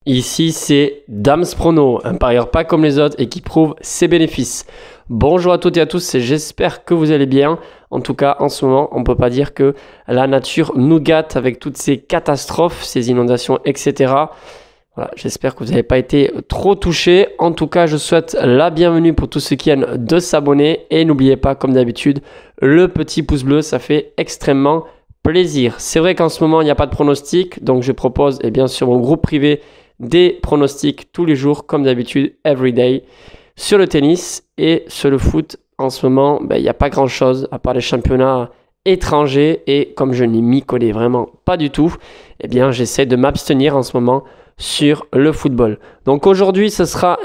Ici c'est Dams Prono, un parieur pas comme les autres et qui prouve ses bénéfices. Bonjour à toutes et à tous, j'espère que vous allez bien. En tout cas, en ce moment, on ne peut pas dire que la nature nous gâte avec toutes ces catastrophes, ces inondations, etc. Voilà, j'espère que vous n'avez pas été trop touchés. En tout cas, je souhaite la bienvenue pour tous ceux qui viennent de s'abonner. Et n'oubliez pas, comme d'habitude, le petit pouce bleu, ça fait extrêmement plaisir. C'est vrai qu'en ce moment, il n'y a pas de pronostic. Donc, je propose sur mon groupe privé des pronostics tous les jours, comme d'habitude, everyday, sur le tennis et sur le foot. En ce moment, il n'y a pas grand-chose à part les championnats étrangers. Et comme je n'y m'y connais vraiment pas du tout, j'essaie de m'abstenir en ce moment sur le football. Donc aujourd'hui, ce sera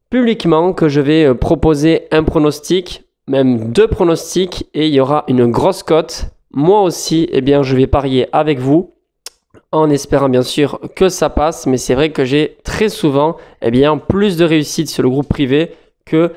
publiquement que je vais proposer un pronostic, même deux pronostics, et il y aura une grosse cote. Moi aussi, je vais parier avec vous, en espérant bien sûr que ça passe, mais c'est vrai que j'ai très souvent plus de réussite sur le groupe privé que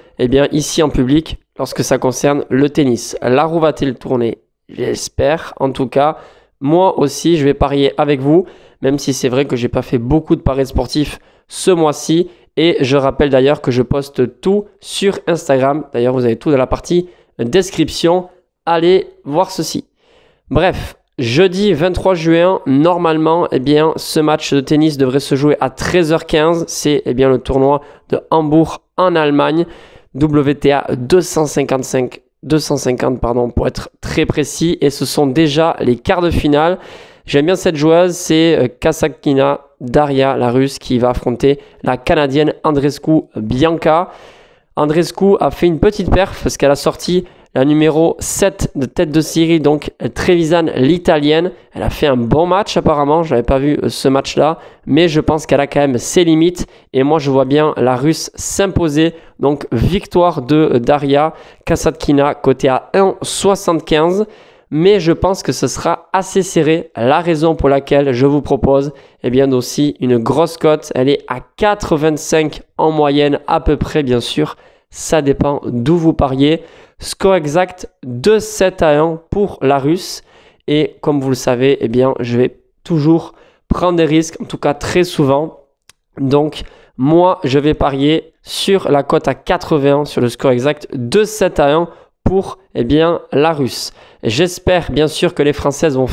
ici en public lorsque ça concerne le tennis. La roue va-t-elle tourner? J'espère. En tout cas, moi aussi, je vais parier avec vous, même si c'est vrai que j'ai pas fait beaucoup de paris sportifs ce mois-ci. Et je rappelle d'ailleurs que je poste tout sur Instagram. D'ailleurs, vous avez tout dans la partie description. Allez voir ceci. Bref. Jeudi 23 juin, normalement, ce match de tennis devrait se jouer à 13h15. C'est le tournoi de Hambourg en Allemagne. WTA 250 pour être très précis. Et ce sont déjà les quarts de finale. J'aime bien cette joueuse, c'est Kasatkina Daria, la russe, qui va affronter la canadienne Andreescu Bianca. Andreescu a fait une petite perf parce qu'elle a sorti la numéro 7 de tête de série, donc Trevisan, l'italienne. Elle a fait un bon match apparemment, je n'avais pas vu ce match-là, mais je pense qu'elle a quand même ses limites. Et moi, je vois bien la russe s'imposer. Donc, victoire de Daria Kasatkina, côté à 1,75. Mais je pense que ce sera assez serré. La raison pour laquelle je vous propose aussi une grosse cote. Elle est à 4,25 en moyenne à peu près, bien sûr. Ça dépend d'où vous pariez. Score exact de 7-1 pour la russe. Et comme vous le savez, je vais toujours prendre des risques, en tout cas très souvent. Donc, moi, je vais parier sur la cote à 81 sur le score exact de 7-1 pour la russe. J'espère bien sûr que les Françaises vont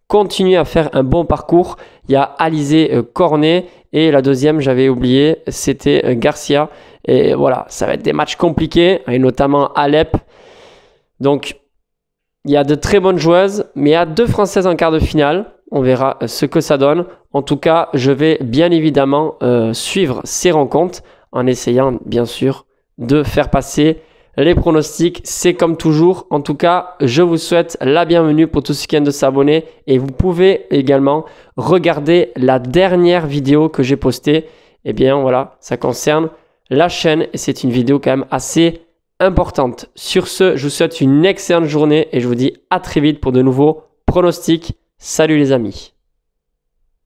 continuer à faire un bon parcours. Il y a Alizé Cornet et la deuxième, j'avais oublié, c'était Garcia. Et voilà, ça va être des matchs compliqués, et notamment Alep. Donc, il y a de très bonnes joueuses, mais il y a deux Françaises en quart de finale. On verra ce que ça donne. En tout cas, je vais bien évidemment suivre ces rencontres en essayant bien sûr de faire passer les pronostics. C'est comme toujours. En tout cas, je vous souhaite la bienvenue pour tous ceux qui viennent de s'abonner. Et vous pouvez également regarder la dernière vidéo que j'ai postée. Voilà, ça concerne la chaîne et c'est une vidéo quand même assez importante. Sur ce, je vous souhaite une excellente journée et je vous dis à très vite pour de nouveaux pronostics. Salut les amis.